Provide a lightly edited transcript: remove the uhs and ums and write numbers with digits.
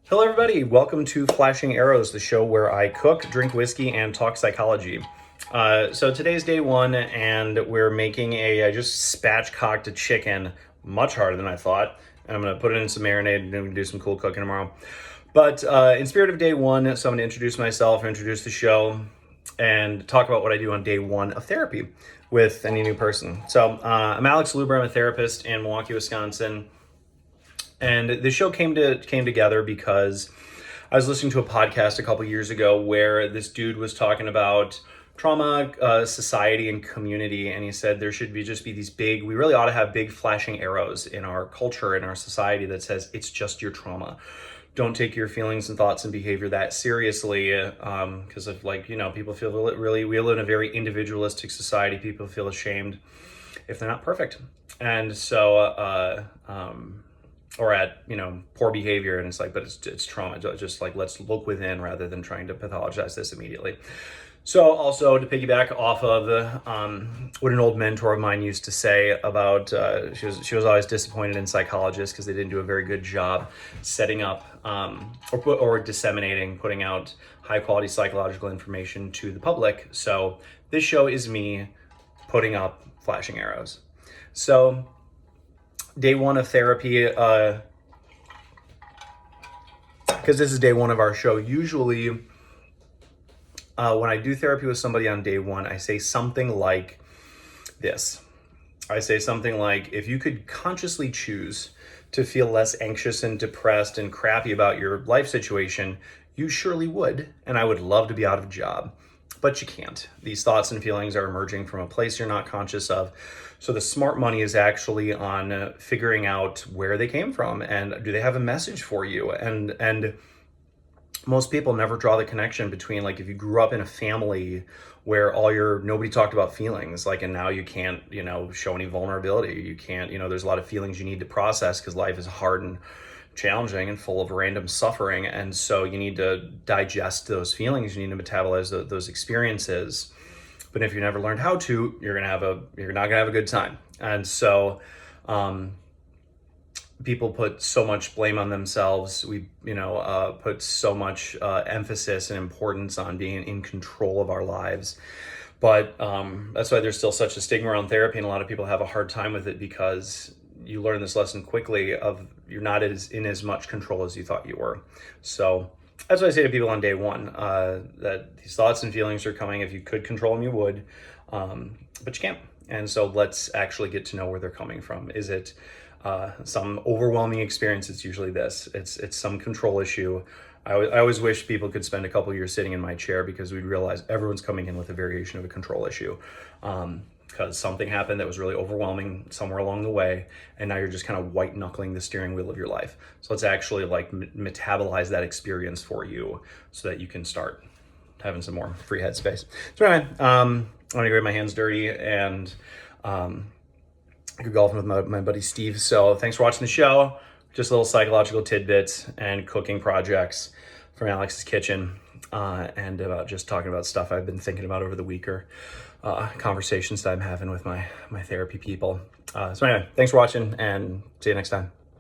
Hello, everybody. Welcome to Flashing Arrows, the show where I cook, drink whiskey, and talk psychology. So today's day one, and we're making I just spatchcocked a chicken, much harder than I thought. And I'm going to put it in some marinade and we're going to do some cool cooking tomorrow. But in spirit of day one, so I'm going to introduce myself, introduce the show, and talk about what I do on day one of therapy with any new person. So I'm Alex Luber. I'm a therapist in Milwaukee, Wisconsin. And the show came together because I was listening to a podcast a couple years ago where this dude was talking about trauma, society, and community. And he said there should just be these we really ought to have big flashing arrows in our culture, in our society that says it's just your trauma. Don't take your feelings and thoughts and behavior that seriously, because of people feel really, we live in a very individualistic society. People feel ashamed if they're not perfect. And so, or at poor behavior, and it's like, but it's trauma. Just like, let's look within rather than trying to pathologize this immediately. So also to piggyback off of what an old mentor of mine used to say about she was always disappointed in psychologists because they didn't do a very good job setting up or disseminating, putting out high quality psychological information to the public. So this show is me putting up flashing arrows. So day one of therapy, because this is day one of our show. Usually when I do therapy with somebody on day one, I say something like this. I say something like, if you could consciously choose to feel less anxious and depressed and crappy about your life situation, you surely would, and I would love to be out of a job. But you can't. These thoughts and feelings are emerging from a place you're not conscious of. So the smart money is actually on figuring out where they came from and do they have a message for you? And most people never draw the connection between, like, if you grew up in a family where nobody talked about feelings, like, and now you can't, show any vulnerability. You can't, there's a lot of feelings you need to process because life is hard and challenging and full of random suffering, and so you need to digest those feelings. You need to metabolize those experiences. But if you never learned how to, you're not gonna have a good time. And so people put so much blame on themselves. We put so much emphasis and importance on being in control of our lives. But that's why there's still such a stigma around therapy, and a lot of people have a hard time with it because you learn this lesson quickly of you're not in as much control as you thought you were. So that's what I say to people on day one, that these thoughts and feelings are coming. If you could control them, you would, but you can't. And so let's actually get to know where they're coming from. Is it some overwhelming experience? It's usually this. It's some control issue. I always wish people could spend a couple years sitting in my chair, because we'd realize everyone's coming in with a variation of a control issue. Because something happened that was really overwhelming somewhere along the way, and now you're just kind of white knuckling the steering wheel of your life. So let's actually metabolize that experience for you so that you can start having some more free head space. So anyway, I'm gonna get my hands dirty and go golfing with my buddy Steve. So thanks for watching the show. Just little psychological tidbits and cooking projects from Alex's kitchen, and about just talking about stuff I've been thinking about over the week, or conversations that I'm having with my therapy people. So anyway, thanks for watching, and see you next time.